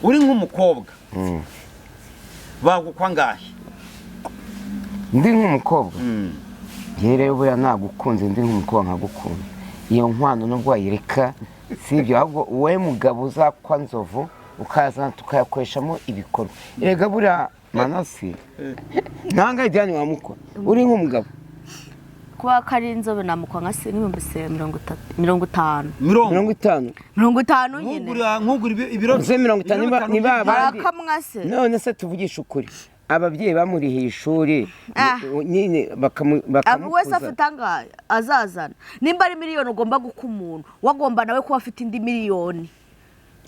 uri nk'umukobwa bagukwa ngahe? Ndi nk'umukobwa rero buriya nagukunze, ndi nk'umukobwa nkagukunda. Iyo nkwano nubwo wayireka sibyo, ahubwo wowe mugabo uzakwa Nzovu ukazana tukayakoreshamo ibikorwa. Erega buriya Manasi nanga Diane wamukwa uri nk'umugabo kuba kari inzobe namukwa nka 50 nyine nkugura ibiro 50 niba abandi barakamwase. none se tuvugisha ukuri, ababyeyi bamurihiye ishuri nyine abo wese afite angahe azazana. Nimba ari miliyoni ugomba guka umuntu, wagomba nawe kuba afite indi miliyoni.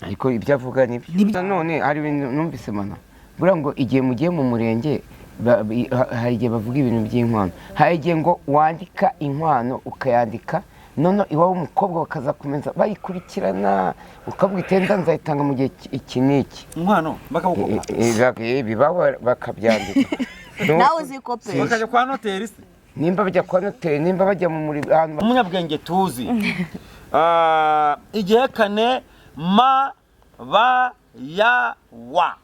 ariko ibyo avuga nibyo. None hari ibintu numvise mana, bura ngo igihe mugiye mu murenge hari igihe bavuga ibintu by'inkwano, hari igihe ngo wandika inkwano ukayandika, none iwawe umukobwa bakaza kumeza bayikurikirana, ukavuga itenda nzayitanga mu gihe iki n'iki. inkwano bakabukopa bibaho bakabyandika. Nawe uzikopesha bakaje kwa noteri se, nimba bajya kwa noteri, nimba bajya mu umunyabwenge tuzi igihe kane ma ba ya wa,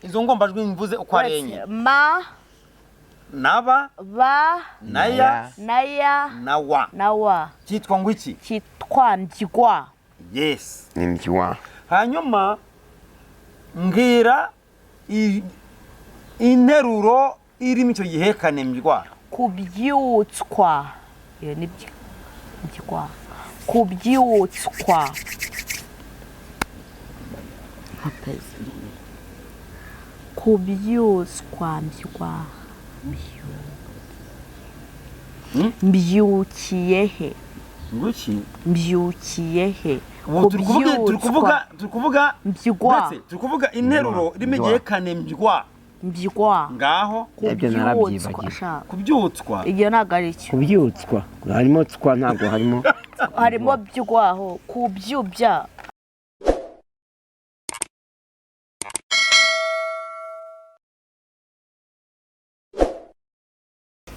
izo ngombajwi mvuze uko arenye: ma, naba, ba, naya, na wa. cyitwa ngo iki? Cyitwa mbyigwa. Yes, ni mbyigwa. hanyuma mbwira interuro irimo icyo gihekane mbyigwa. Kubyutswa. Iyo ni mbyigwa. Kubyutswa. Kubyutswa mbyigwa. Mbyukiye he. Mbyukiye he. turi kuvuga mbyigwa. turi kuvuga interuro irimo igihekane mbyigwa. Ngaho kubyutswa. Iyo ntago ari cyo. Kubyutswa harimo tswa, ntago harimo byigwaho. Kubyubya.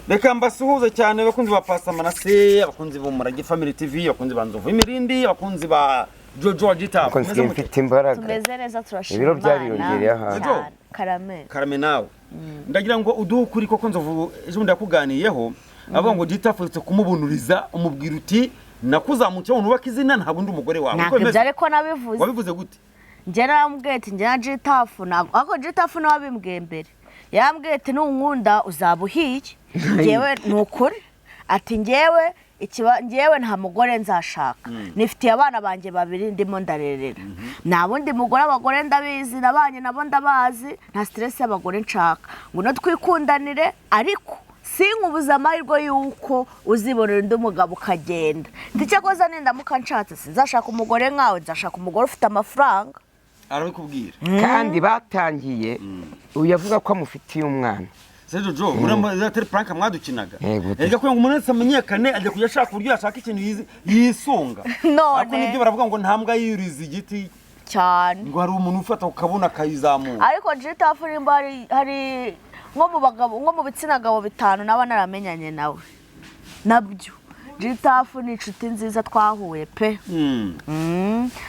Reka mbasuhuze cyane bakunzi ba Pastor Manase, abakunzi bo Murage Family TV, abakunzi ba Nzovu Imirindi, abakunzi ba Jojo Gita. Mfite imbaraga. Tumeze neza turashima. Ibiro byariyongereye aha. Karame nawe. Ndagira ngo uduhukuri koko Nzovu ejo ndakuganiyeho, avuga ngo Gita afite kumubunuriza, umubwira uti nakuzamuke wowe ubaka izina ntabwo ndi umugore wawe. Ntabwo byare ko nabivuze. Wabivuze gute? Njye naramubwiye ati njye na Gita ntabwo ako Gita nawabimbwiye mbere. Yambwiye ati nunkunda uzabuhiye. Ngewe nukuri ati ngewe nta mugore nzashaka, nifitiye abana banjye babiri ndimo ndarerera, nta bundi mugore abagore ndabizi, nabanye nabo ndabazi, nta stress y'abagore nshaka, ngo no twikundanire, ariko sinkubuza amahirwe yuko uzibonera undi mugabo ukagenda. Ndicyakoza nindamuka nshatse sinzashaka umugore nkawe, nzashaka umugore ufite amafaranga. Arabikubwira kandi batangiye uyavuga ko amufitiye umwana. Jojo uramba tele prank mwadukinaga, erega ko umuntu wese amenyekane ajya kujya ashaka uburyo yashaka ikintu yisunga. Ariko nibyo baravuga ngo ntambwa yuriza igiti cyane, ngo hari umuntu ufata ukabona kayizamura. Ariko Gita nimba hari nko mu bagabo, nko mu bitsina gabo bitanu naba naramenyanye nawe nabyo. Gita ni inshuti nziza twahuye pe.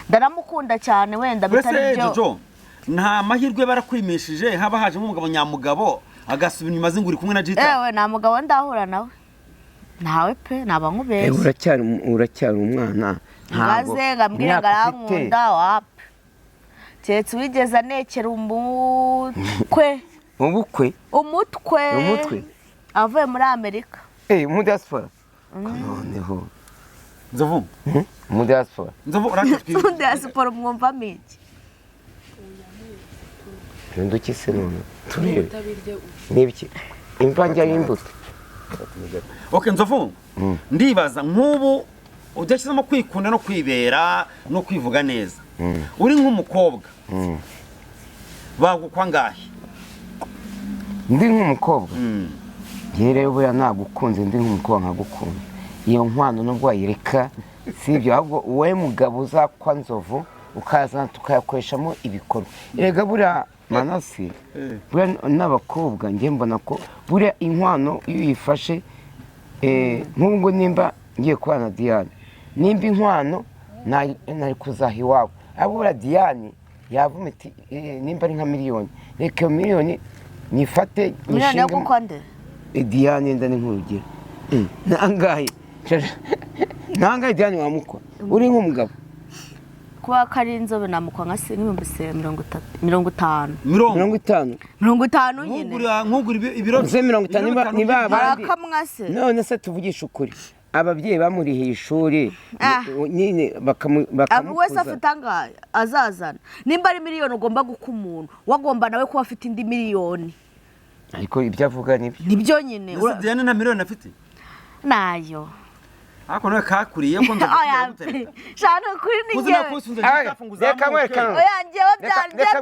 Ndaramukunda cyane, wenda bitari byo. Jojo nta mahirwe barakwimishije, haba haje umugabo nyamugabo agasubira inyuma zinguri kumwe na Gita. Ewe nta mugabo ndahura nawe, ntawe pe, naba nkubeshye. Uracyari umwana, ngaze ngambwira ngarankunda wapi. Cyetse wigeza nekera umutwe avuye muri Amerika. Mu diaspora. Noneho Nzovu mu diaspora. Nzovu uratwitse mu diaspora mwumva miki nduki se none turebe nibiki imvange y'imbuto. Okay Nzovu, ndibaza nk'ubu udashyizemo kwikunda no kwibera no kwivuga neza, uri nk'umukobwa bagukwa ngahe? Ndi nk'umukobwa rero buriya nagukunze, ndi nk'umukobwa nkagukunda. Iyo nkwano nubwo wayireka sibyo, ahubwo wowe mugabo uzakwa Nzovu ukazana tukayakoreshamo ibikorwa. Erega buriya Manasi buriya n'abakobwa njye mbona ko buriya inkwano iyo uyifashe nk'ubwo nimba ngiye kubana na Diane, nimba inkwano nari kuzaha iwawe, ahubwo buriya Diane yavume ati nimba ari nka miliyoni reka iyo miliyoni nifate miliyoni yo gukonde Diane ndani nk'urugero nangahe Diane wamukwa uri nk'umugabo kuba kari inzobe namukwa nka 50 50 nyine nkugura ibiro 50 niba abandi barakamwase none se tuvugisha ukuri ababyeyi bamurihiye ishuri nyine abo wese afite angahe azazana nimba ari miliyoni ugomba guka umuntu wagomba nawe kuba afite indi miliyoni ariko ibyo avuga nibyo nyine Diane na miliyoni afite nayo ako nawe kakuriye ko nza gutereta shano kuri ni ngewe reka mwereka oya ngewe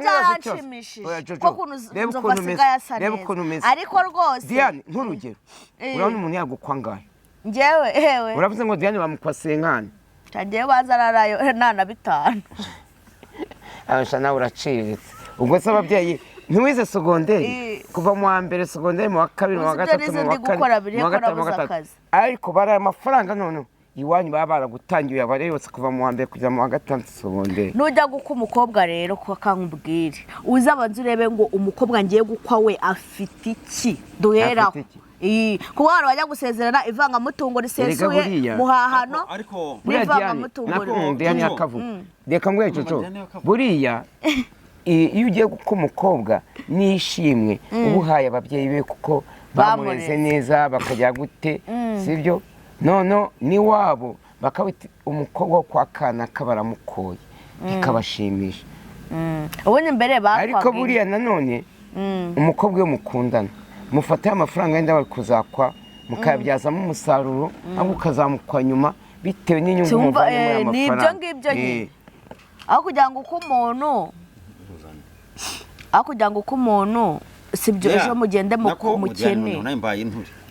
byaranshimishije ko kuntu nzova siga yasaneza ariko rwose Diane nk'urugero urabona umuntu yagukwa ngahe ngewe ewe uravuze ngo Diane bamukwase nkane ngewe bazararayo nana 5 abasha nawe uraciriritse ubwo se ababyeyi ntiwize segonderi kuva mu wa mbere segonderi mu wa kabiri mu wa gatatu mu wa kane mu wa gatanu mu wa gatatu ariko baraye amafaranga none iwanyu baba baragutangiye abare yose kuva mu wa mbere kugera mu wa gatandatu segonderi nujya guka umukobwa rero ko kankubwire uzabanze urebe ngo umukobwa ngiye gukwa we afite iki duheraho kuba abantu bajya gusezerana ivangamutungo risesuye muhahano n'ivangamutungo reka ngwe coco buriya iyo ugiye guka umukobwa nishimwe ubuhaye ababyeyi be kuko bamureze neza bakajya gute sibyo none ni wabo bakabita umukobwa kwa kana kabaramukoye bikabashimisha ubundi mbere bakwaga ariko buriya nanone umukobwa yo mukundana mufate amafaranga yenda bari kuzakwa mukayabyazamo umusaruro ahubwo ukazamukwa nyuma bitewe n'inyungu muvanye muri amafaranga nibyo ngibyo nyine aho kugira ngo uko umuntu sibyo ejo mugende mukene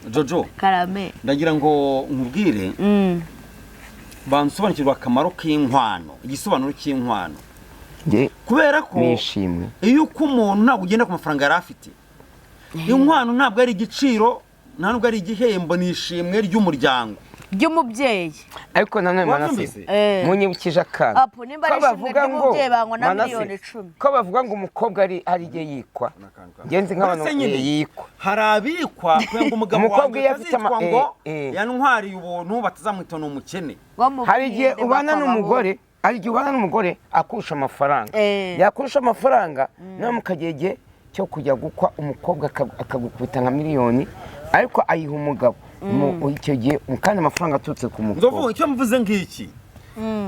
Jojo karame ndagira ngo nkubwire bansobanukirwa akamaro k'inkwano igisobanuro cy'inkwano kubera ko nishimwe iyo uko umuntu ntabwo ugenda ku mafaranga yari afite inkwano ntabwo ari igiciro ntabwo ari igihembo nishimwe ry'umuryango ry'umubyeyi ariko nanone manase munyibukije akana ko bavuga ngo ko bavuga ngo umukobwa ari igihe yikwa ngenzi nk'abantu yikwa harabikwa kugira ngo umugabo wawe azitwa ngo yantwariye ubuntu batazamwitona umukene hari igihe ubana n'umugore akurusha amafaranga yakurusha amafaranga nawe mukagege cyo kujya gukwa umukobwa akagukubita nka miliyoni ariko ayiha umugabo icyo gihe kandi amafaranga aturutse ku mukobwa ndovuga icyo mvuze ngiki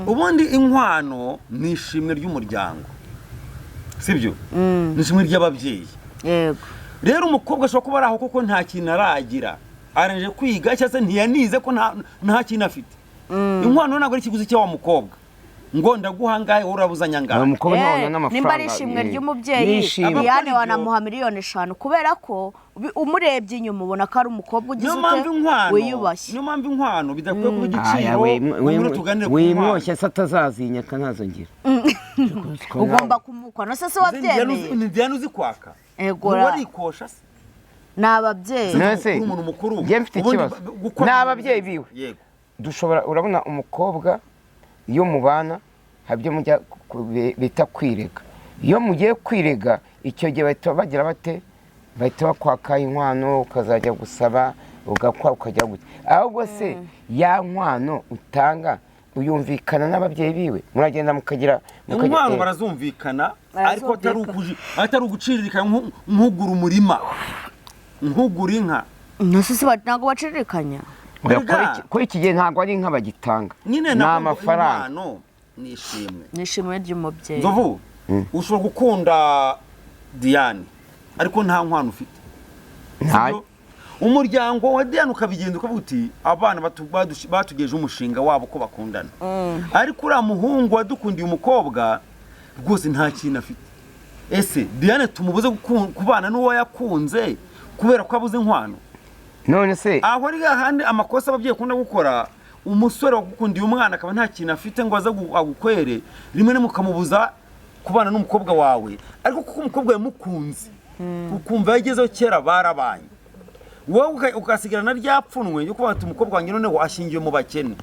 ubundi inkwano ni ishimwe ry'umuryango sibyo ni ishimwe ry'ababyeyi yego rero umukobwa ashobora kuba ari aho kuko nta kintu aragira arangije kwiga cyangwa se ntiyanize ko nta kintu afite inkwano ntabwo ari ikiguzi cy'wa mukobwa ngo ndaguhangaye urabuzanya ngaho umukobwa ntabona n'amafaranga nimba ari ishimwe ry'umubyeyi Diane wanamuha miliyoni 5 kubera ko umurebye inyuma ubona ko ari umukobwa ugize ute wiyubashye niyo mpamvu inkwano bidakwiye kuba igiciro wimwoshye se atazazinya kanazongera ugomba kumukwa no se wabyemeye ni Diane uzi kwaka warikosha se n'ababyeyi umuntu mukuru ngiye mfite ikibazo n'ababyeyi biwe yego dushobora urabona umukobwa iyo mubana habyo mujya bita kwirega iyo mugiye kwirega icyo gihe bahita bagira bate bahita bakwaka inkwano ukazajya gusaba ugakwa ukajya gute ahubwo se ya nkwano utanga uyumvikana n'ababyeyi biwe muragenda mukagira inkwano barazumvikana ariko atari uguciririka nkugura umurima nkugura inka ntabwo baciririkanya kuri iki gihe ntabwo ari inka bagitanga ni amafaranga ni ishimwe ry'umubyeyi nzovu ushobora gukunda Diane ariko nta nkwano ufite umuryango wa Diane ukabigenza ukavuga uti abana batugejeje umushinga wabo ko bakundana ariko uriya muhungu wadukundiye umukobwa rwose nta kintu afite ese Diane tumubuze kubana n'uwo yakunze kubera ko abuze inkwano none se aho ari handi amakosa ababyeyi kunda gukora umusore wagukundiye umwana akaba nta kintu afite ngo aza agukwere rimwe ne mukamubuza kubana n'umukobwa wawe ariko kuko umukobwa yamukunze ukumva yagezeho kera barabanye wowe ukasigarana ryapfunwe yo kuba umukobwa wanjye none ashingiye mu bakene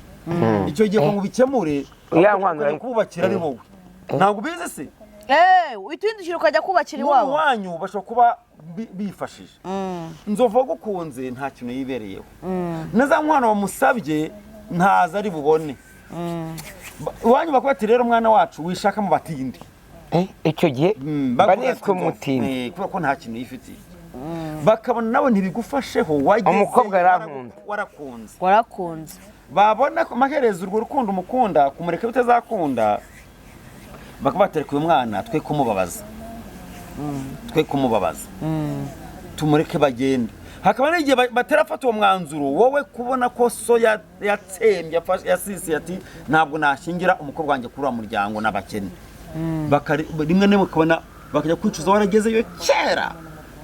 icyo gihe ngo bikemure ya nkwano kubakira ari wowe ntabwo bize se uhita ukajya kubakira iwabo iwabo wanyu bashobora kuba bifashije inzovu wagukunze nta kintu yibereyeho na za mwana wamusabye ntaza ari bubone iwanyu bakubati rero mwana wacu wishaka mu batindi icyo gihe baneswe umutindi kubera ko nta kintu yifitiye bakabona nabo ntibigufasheho umukobwa warakunze babona ko amaherezo urwo rukundo umukunda kumureka bitazakunda bakabatereka uyu mwana twe kumubabaza tumureke bagende hakaba n'igihe batarafata uwo mwanzuro wowe kubona ko so yatsembye yasisi ati ntabwo nashingira umukobwa wanjye kuri uwo muryango n'abakene rimwe na rimwe ukabona bakajya kwicuza waragezeyo kera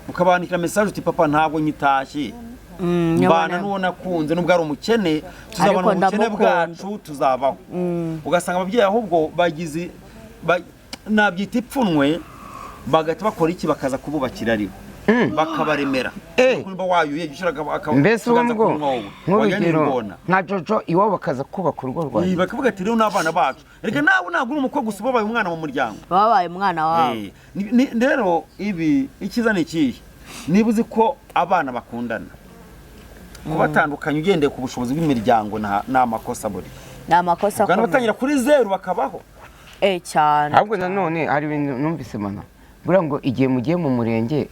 ukabandikira mesaje uti papa ntabwo nyitashye mbana n'uwo nakunze nubwo ari umukene tuzabona ubukene bwacu tuzabaho ugasanga ababyeyi ahubwo bagize nabyita ipfunwe bagahita bakora iki bakaza kububakira aribo bakabaremera kumva wayuye mbese uwo ngo nk'urugero nka Jojo iwabo bakaza kubaka urugo rwawe bakavuga ati rero n'abana bacu reka nawe ntabwo uri umukobwa gusa ubabaye umwana mu muryango babaye umwana wawe rero ibi ikiza ni ikihe niba uzi ko abana bakundana kubatandukanya ugendeye ku bushobozi bw'imiryango ni amakosa buri ni amakosa akomeye batangira kuri zeru bakabaho cyane ahubwo nanone hari ibintu numvise mana buriya ngo igihe mugiye mu murenge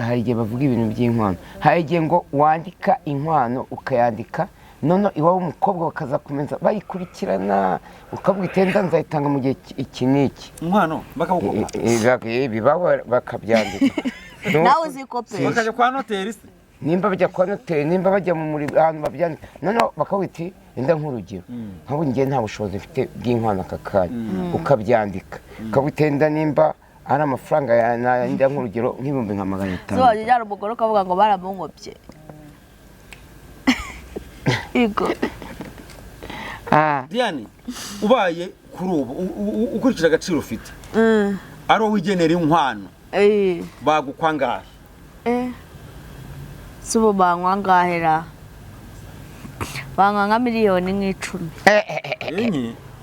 hari igihe bavuga ibintu by'inkwano hari igihe ngo wandika inkwano ukayandika none iwabo umukobwa bakaza kumeza bayikurikirana ukavuga itenda nzayitanga mu gihe iki n'iki inkwano bibaho bakabyandika nawe uzikope bakajya kwa noteri se nimba bajya kwa noteri nimba bajya mu ahantu babyandika noneho bakawita enda nk'urugero nk'ubu ngiye nta bushobozi mfite bw'inkwano aka kanya ukabyandika ukawita enda nimba ari amafaranga yanda nk'urugero nk'ibihumbi nka 500 so wajyana umugore ukavuga ngo baramunkobye Igo Diane ubaye kuri ubu ukurikije agaciro ufite ari wowe wigenera inkwano bagukwangahe subo bankwangahera nka miliyoni nk'icumi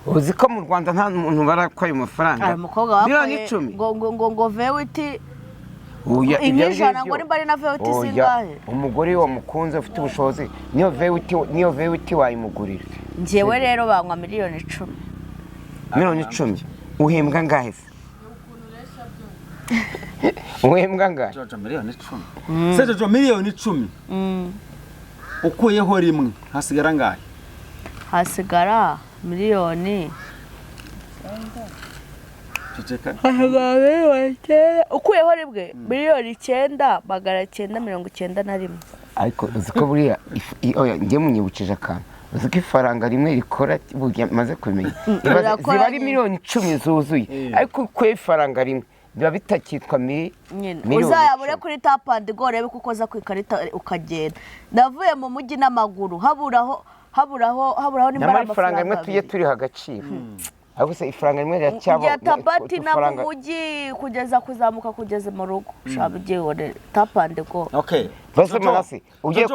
uzi ko mu Rwanda nta muntu barakwaye amafaranga miliyoni 10 ngo vewiti inyijana ngo nimba ari na vewiti zingahe umugore wamukunze ufite ubushobozi niyo vewiti wayimugurira njyewe rero bankwa miliyoni 10 miliyoni 10 uhembwa ngahe se uhembwa ngahe Jojo miliyoni 10 se Jojo miliyoni 10 ukuyeho rimwe hasigara ngahe hasigara miliyoni ukuyeho rimwe miliyoni 9,991 ariko uzi ko buriya njye munyibukije akantu uzi ko ifaranga rimwe rikora maze kumenya ziba ari miliyoni 10 zuzuye ariko ukuye ifaranga rimwe biba bitakitwa miliyoni uzayabure kuri tap and go rebe kuko za ku ikarita ukagenda ndavuye mu mujyi n'amaguru haburaho nimba amafaranga rimwe tujye turi hagaciro ariko se ifaranga rimwe riracyaba ya tabati na mu mujyi kugeza kuzamuka kugeza mu rugo ushaka ugiye tap and go base manasi ugiye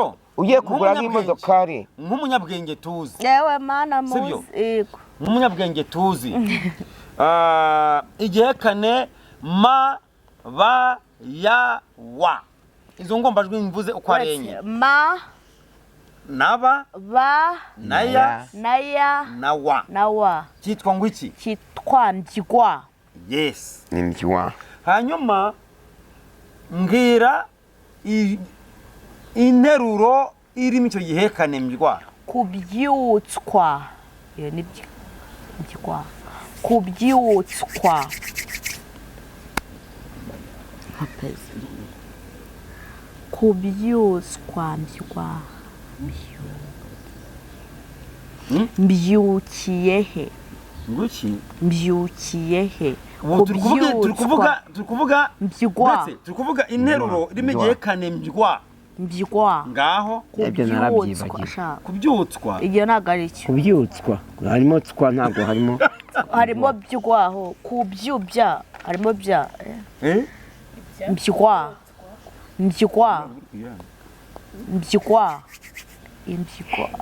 kugura nk'imodokari nk'umunyabwenge tuzi yewe mana muzi yego nk'umunyabwenge tuzi igihe kane ma ba ya wa izo ngombajwi mvuze uko ari enye ma naba ba naya na wa cyitwa ngo iki cyitwa mbyigwa yes ni mbyigwa hanyuma mbwira interuro irimo icyo gihekane mbyigwa kubyutswa iyo ni mbyigwa kubyutswa kubyutswa mbyigwa mbyukiye he nguki mbyukiye he turi kuvuga interuro irimo igihekane mbyigwa ngaho ibyo narabyibagiye kubyutswa ibyo ntabwo ari cyo kubyutswa harimo tswa ntabwo harimo byigwaho kubyubya harimo bya mbyigwa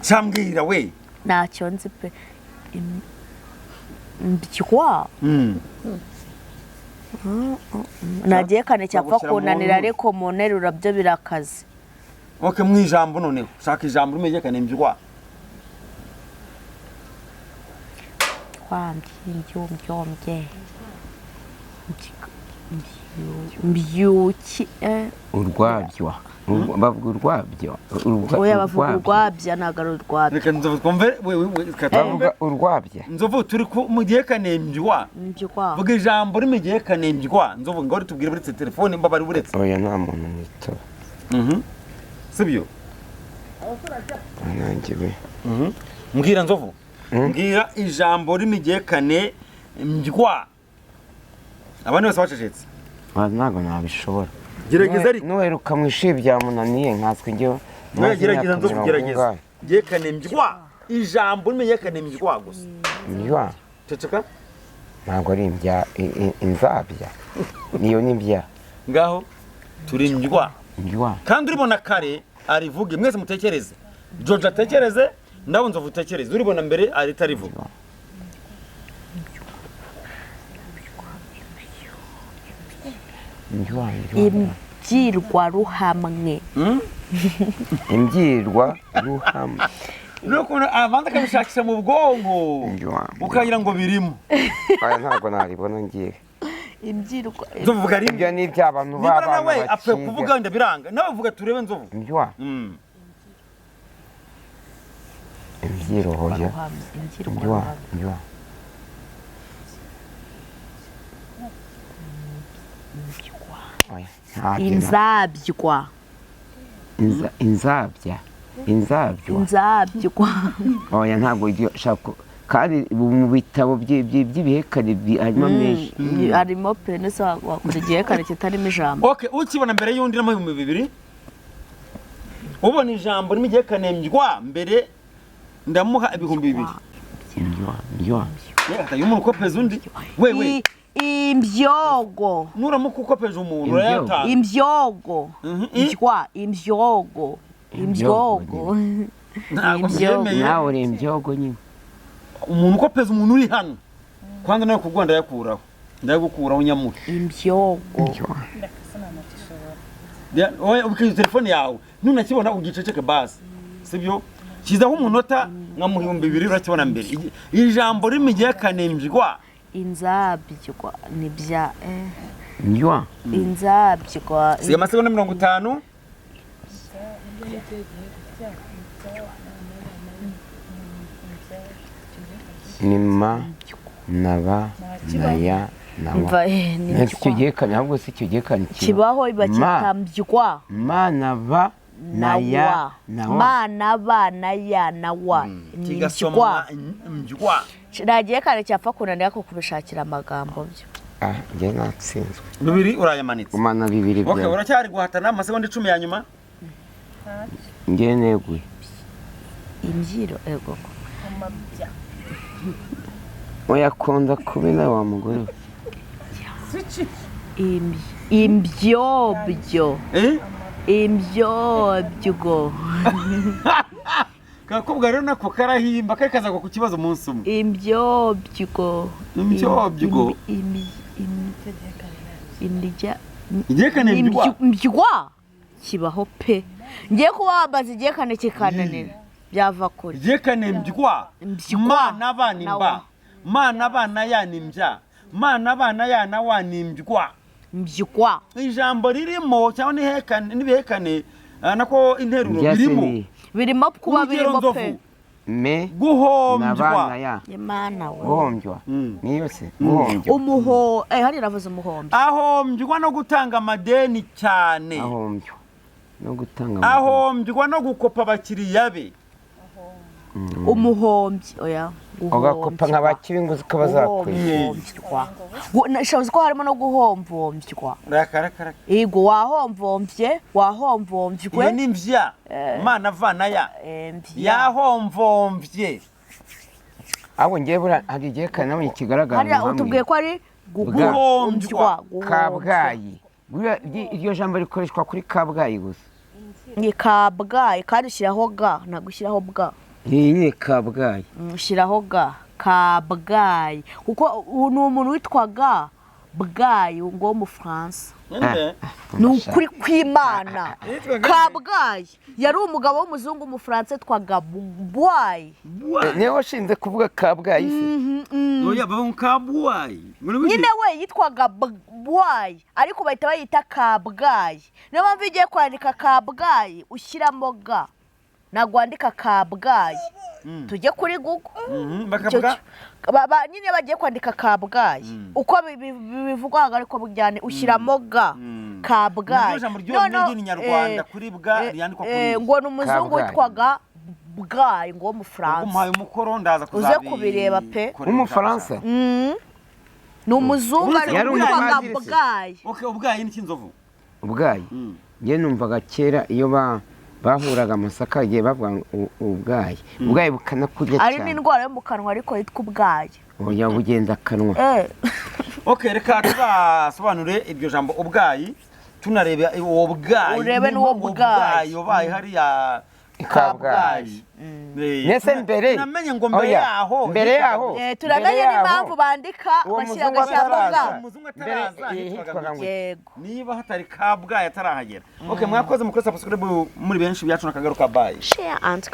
cyambwira we ntacyo nzi pe mbyigwa nagihekane cyapfa Bagushyira mu kunanira ntuza. ariko mu nteruro byo birakaze. Okay, mu ijambo noneho shaka ijambo rimegekane mbywa. Twambye mbyuki urwabyo bavuga urwabyo oya bavuga urwabya nagaro urwabya. Reka nzovu twumve bavuga urwabya nzovu turi mu gihekane mbywa. Mbyukwa. Vuga ijambo rimegekane mbywa nzovu ngo tubwire muri telefone mbabari buretse. oya nta muntu nitaba Sibyo? nanjye we Mbwira nzovu. Mbwira ijambo rimegekane mbywa. Abandi bose bacecetse. ntabwo nabishobora Gerageza ariko. nuheruka mu ishuri byamunaniye nkatswe njyewe Gerageza nzovu gerageza. Gihekane mbywa. Ijambo rimegekane mbywa gusa. mbywa Ceceka. ntabwo ari inzabya niyo nibya Ngaho turi mbywa. mbywa Kandi uribona kare arivuge mwese mutekereze. George atekereze nawe nzovu utekereze. Uribona mbere ahita arivuga. mbywa Imbwirwaruhamwe. imbwirwaruhame Nuko abanza kabishakisha mu bwonko. mbywa Ukagira ngo birimo. aya ntabwo naribona ngiye Imbwirwa Nzovuga rimwe. ibyo ni iby'abantu Nibura b'abana nawe apfe bakiga kuvuga wenda biranga. Nawe uvuga turebe nzovu. mbywa imbyirohoya mbywa mbywa oya ntabyo inzabywa. inzabya inzabyo Inzabywa. oya ntabwo iryo shaka kandi mu bitabo by'ibihekane harimo menshi Harimo pene se wakora igihekane kitarimo ijambo. Okay, ukibona mbere y'undi na 2000. Ubona ijambo rimegekane mbywa mbere ndamuha 2000. mbywa mbywa Yata yumuntu kopeza undi. Wewe. Imbyogo. Nuramuka ukopeje umuntu urayatanga. Imbyogo. Mbywa imbyogo. Imbyogo. Ntabwo byemeye. nawe uri imbyogo nyine Umuntu ukopeza umuntu uri hano. Kwanda nawe ku Rwanda yakuraho. Ndagukuraho nyamuke. Imbyogo. mbywa Oya ukize telefone yawe. Nunakibona ugiceceke basi. Sibyo? Kizaho umunota nkamuha 2000 urakibona mbere. Ijambo rimegekane mbywa. Inzabywa nibya mbywa inzabywa. Siga amasegonda 50. nima naba naya nawa icyo gihekane ahubwo si icyo gihekane kibaho bakitambywa. ma naba naya nawa Mana bana ya nawa. Kigasoma mbywa. Nagihekane cyapfa kunanira ko kubishakira amagambo byo. njye natsinzwe 2 urayamanitse. umana 2 Okay, bya uracyari guhatana amasegonda 10 ya nyuma. njye neguye Imbyiro ego. uyakunda kubi nawe wa mugore Imbyobyo. Imbyobyo. Kakubwa rero nako karahimba kari kaza ku kibazo umunsi umwe. Imbyobyo. Imbyobyo. Imbyja. Igihekane mbywa. Mbywa. Kibaho pe. Ngiye kuba wambaza igihekane kikananira. Byava kuri. Igihekane mbywa. Mana bana imba. Mana bana yanimbya. Mana bana yana wanimbywa. Mbywa. Ijambo ririmo cyangwa nibihekane nako interuro birimo. Birimo kuba birimo pe. me Guhombywa. nabana ya Imana we. guhombywa niyo se guhombywa Umuho hari ravuze umuhombi. Ahombywa no gutanga amadeni cyane. ahombywa no gutanga Ahombywa no gukopa abakiriya be. Umuhombyi oya. ugakopa nk'abakiri ngo zikabazakwiye Nashoboze ko harimo no guhomvombywa. Rakarakara. Yego wahomvomvye, wahomvomvywe. Iyo ni mvya. Mana vana ya. Yahomvomvye. abo ngiye bura hari igihekane nawe kigaragara Hariya utubwiye ko ari guhomvywa. Kabgayi iryo jambo rikoreshwa kuri Kabgayi gusa Ni Kabgayi kandi ushyiraho ga nagushyiraho bwa. iyi ni Kabgayi Ushyiraho ga Kabgayi kuko ni umuntu witwaga bwayi ngo w'umufaransa Ninde? ni ukuri kw'Imana Yitwaga nde? Kabgayi yari umugabo w'umuzungu w'umufaransa yitwaga Bwayi niwe washinze kuvuga Kabgayi se Oya baba mu Kabwayi. nyine we yitwaga Bwayi ariko bahita bayita Kabgayi niyo mpamvu iyo ugiye kwandika Kabgayi ushyiramo ga ntabwo wandika Kabgayi tujye kuri Google Bakavuga nyine bagiye kwandika Kabgayi uko bivugwa ariko bujyane ushyiramo ga Kabgayi Nyarwanda kuri bwa ryandikwa kuri ngo ni umuzungu Kabgayi. witwaga Bwayi ngo w'umufaransa umuhaye umukoro ndaza uze kubireba pe w'umufaransa ni umuzungu Yari witwaga umupadiri se? Bwayi Okay, ubwayi ni kinzovu. ubwayi njye numvaga kera iyo bahuraga amasaka igihe bavuga ngo ubwayi ubwayi bukanakurya ari cyane n'indwara yo mu kanwa ariko yitwa ubwayi oya bugenda akanwa Okay, reka tuzasobanure iryo jambo ubwayi tunareba uwo bwayi. Urebe n'uwo bwayi. Ubaye hariya Kabgayi. Nese mbere namenye ngo mbere yaho turamenye n'impamvu bandika Uwo bashyira muzungu agashyamba ataraza. bwabo umuzungu Mbere ataraza yitwaga ngo yego niba hatari Kabgayi atarahagera. Okay, mwakoze mukora subscribe muri benshi byacu nakagaruka bye. share and